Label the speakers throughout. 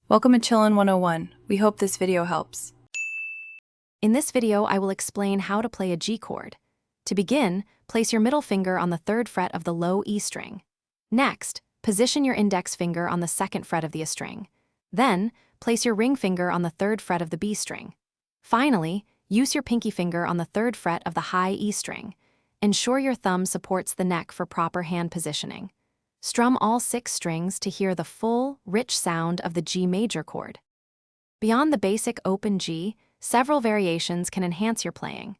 Speaker 1: Welcome to Chillin' 101. We hope this video helps.
Speaker 2: In this video, I will explain how to play a G chord. To begin, place your middle finger on the 3rd fret of the low E string. Next, position your index finger on the 2nd fret of the A string. Then, place your ring finger on the 3rd fret of the B string. Finally, use your pinky finger on the 3rd fret of the high E string. Ensure your thumb supports the neck for proper hand positioning. Strum all 6 strings to hear the full, rich sound of the G major chord. Beyond the basic open G, several variations can enhance your playing.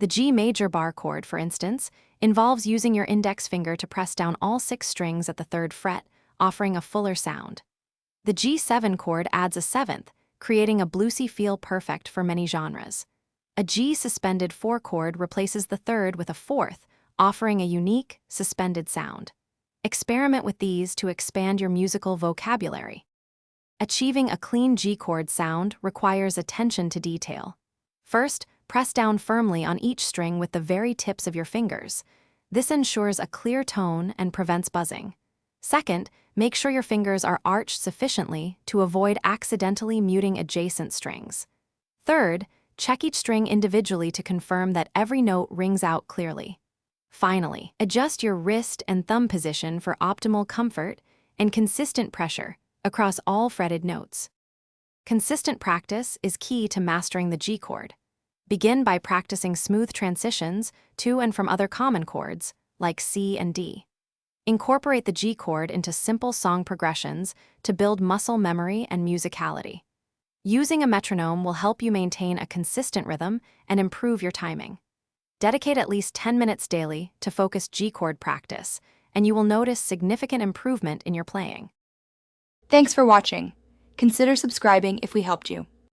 Speaker 2: The G major bar chord, for instance, involves using your index finger to press down all 6 strings at the 3rd fret, offering a fuller sound. The G7 chord adds a 7th, creating a bluesy feel perfect for many genres. A G suspended 4 chord replaces the 3rd with a 4th, offering a unique, suspended sound. Experiment with these to expand your musical vocabulary. Achieving a clean G chord sound requires attention to detail. First, press down firmly on each string with the very tips of your fingers. This ensures a clear tone and prevents buzzing. Second, make sure your fingers are arched sufficiently to avoid accidentally muting adjacent strings. Third, check each string individually to confirm that every note rings out clearly. Finally, adjust your wrist and thumb position for optimal comfort and consistent pressure across all fretted notes. Consistent practice is key to mastering the G chord. Begin by practicing smooth transitions to and from other common chords, like C and D. Incorporate the G chord into simple song progressions to build muscle memory and musicality. Using a metronome will help you maintain a consistent rhythm and improve your timing. Dedicate at least 10 minutes daily to focused G chord practice, and you will notice significant improvement in your playing.
Speaker 3: Thanks for watching. Consider subscribing if we helped you.